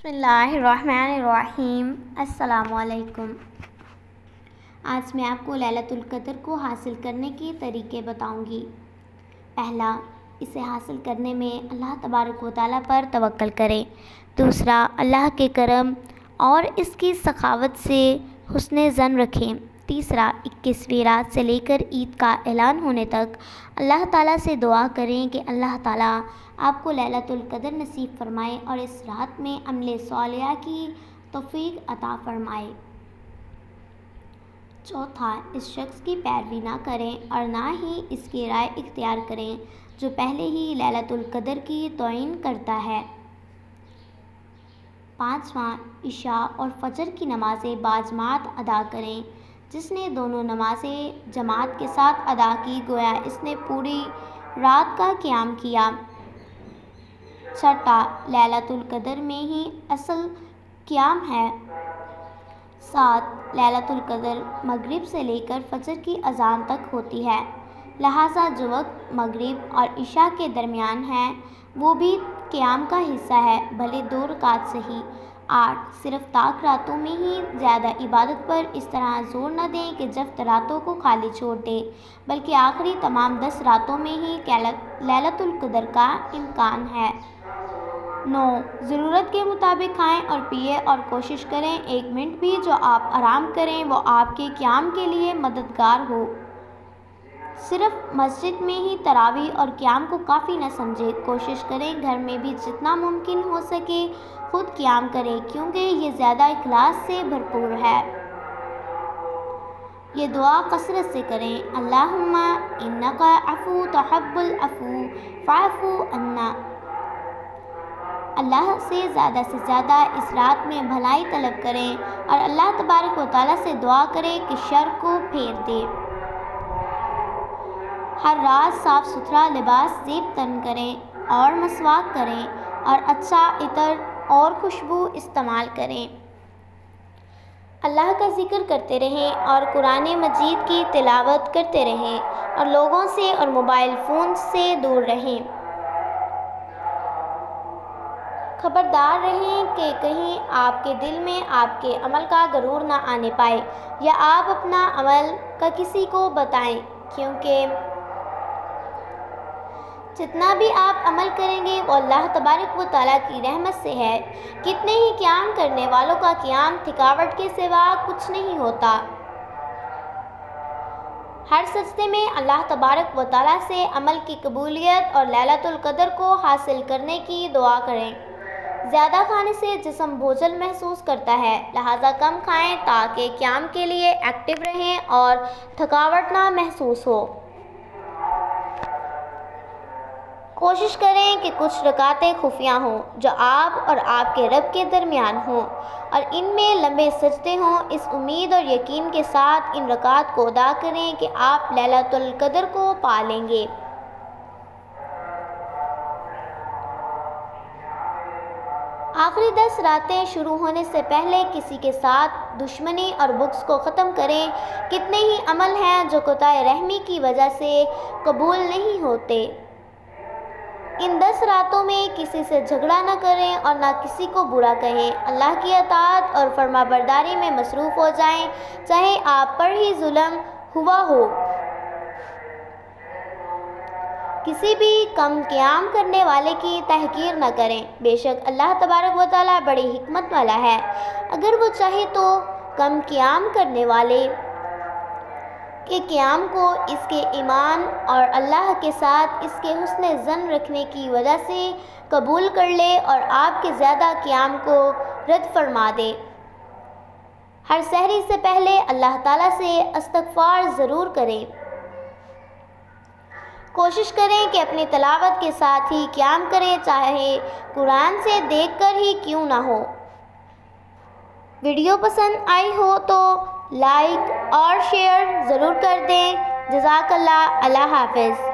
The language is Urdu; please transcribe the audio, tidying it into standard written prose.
بسم اللہ الرحمن الرحیم۔ السلام علیکم۔ آج میں آپ کو لیلۃ القدر کو حاصل کرنے کے طریقے بتاؤں گی۔ پہلا، اسے حاصل کرنے میں اللہ تبارک و تعالیٰ پر توکل کریں۔ دوسرا، اللہ کے کرم اور اس کی سخاوت سے حسن ظن رکھیں۔ تیسرا، 21ویں رات سے لے کر عید کا اعلان ہونے تک اللہ تعالیٰ سے دعا کریں کہ اللہ تعالیٰ آپ کو لیلۃ القدر نصیب فرمائے اور اس رات میں عمل صالحہ کی توفیق عطا فرمائے۔ چوتھا، اس شخص کی پیروی نہ کریں اور نہ ہی اس کی رائے اختیار کریں جو پہلے ہی لیلۃ القدر کی توہین کرتا ہے۔ پانچواں، عشاء اور فجر کی نمازیں باجماعت ادا کریں۔ جس نے دونوں نمازیں جماعت کے ساتھ ادا کی گویا اس نے پوری رات کا قیام کیا۔ چھٹا، لیلۃ القدر میں ہی اصل قیام ہے۔ سات، لیلۃ القدر مغرب سے لے کر فجر کی اذان تک ہوتی ہے، لہٰذا جو وقت مغرب اور عشاء کے درمیان ہے وہ بھی قیام کا حصہ ہے، بھلے 2 رکعت سہی۔ 8، صرف طاق راتوں میں ہی زیادہ عبادت پر اس طرح زور نہ دیں کہ جفت راتوں کو خالی چھوڑ دیں، بلکہ آخری تمام 10 راتوں میں ہی لیلۃ القدر کا امکان ہے۔ 9، ضرورت کے مطابق کھائیں اور پئیں اور کوشش کریں 1 منٹ بھی جو آپ آرام کریں وہ آپ کے قیام کے لیے مددگار ہو۔ صرف مسجد میں ہی تراویح اور قیام کو کافی نہ سمجھیں، کوشش کریں گھر میں بھی جتنا ممکن ہو سکے خود قیام کریں کیونکہ یہ زیادہ اخلاص سے بھرپور ہے۔ یہ دعا کثرت سے کریں، اللہم انک عفو تحب العفو فاعف عنا۔ اللہ سے زیادہ اس رات میں بھلائی طلب کریں اور اللہ تبارک و تعالیٰ سے دعا کریں کہ شر کو پھیر دے۔ ہر رات صاف ستھرا لباس زیب تن کریں اور مسواک کریں اور اچھا عطر اور خوشبو استعمال کریں۔ اللہ کا ذکر کرتے رہیں اور قرآن مجید کی تلاوت کرتے رہیں اور لوگوں سے اور موبائل فون سے دور رہیں۔ خبردار رہیں کہ کہیں آپ کے دل میں آپ کے عمل کا غرور نہ آنے پائے یا آپ اپنا عمل کا کسی کو بتائیں، کیونکہ جتنا بھی آپ عمل کریں گے وہ اللہ تبارک و تعالیٰ کی رحمت سے ہے۔ کتنے ہی قیام کرنے والوں کا قیام تھکاوٹ کے سوا کچھ نہیں ہوتا۔ ہر سجدے میں اللہ تبارک و تعالیٰ سے عمل کی قبولیت اور لیلۃ القدر کو حاصل کرنے کی دعا کریں۔ زیادہ کھانے سے جسم بوجھل محسوس کرتا ہے، لہٰذا کم کھائیں تاکہ قیام کے لیے ایکٹیو رہیں اور تھکاوٹ نہ محسوس ہو۔ کوشش کریں کہ کچھ رکعتیں خفیہ ہوں جو آپ اور آپ کے رب کے درمیان ہوں اور ان میں لمبے سجدے ہوں۔ اس امید اور یقین کے ساتھ ان رکعات کو ادا کریں کہ آپ لیلۃ القدر کو پا لیں گے۔ آخری 10 راتیں شروع ہونے سے پہلے کسی کے ساتھ دشمنی اور بغض کو ختم کریں۔ کتنے ہی عمل ہیں جو کوتاہ رحمی کی وجہ سے قبول نہیں ہوتے۔ ان 10 راتوں میں کسی سے جھگڑا نہ کریں اور نہ کسی کو برا کہیں، اللہ کی اطاعت اور فرما برداری میں مصروف ہو جائیں، چاہے آپ پر ہی ظلم ہوا ہو۔ کسی بھی کم قیام کرنے والے کی تحقیر نہ کریں، بے شک اللہ تبارک و تعالیٰ بڑی حکمت والا ہے، اگر وہ چاہے تو کم قیام کرنے والے کے قیام کو اس کے ایمان اور اللہ کے ساتھ اس کے حسن ظن رکھنے کی وجہ سے قبول کر لے اور آپ کے زیادہ قیام کو رد فرما دے۔ ہر سحری سے پہلے اللہ تعالیٰ سے استغفار ضرور کریں۔ کوشش کریں کہ اپنی تلاوت کے ساتھ ہی قیام کریں، چاہے قرآن سے دیکھ کر ہی کیوں نہ ہو۔ ویڈیو پسند آئی ہو تو لائک اور شیئر ضرور کر دیں۔ جزاک اللہ۔ اللہ حافظ۔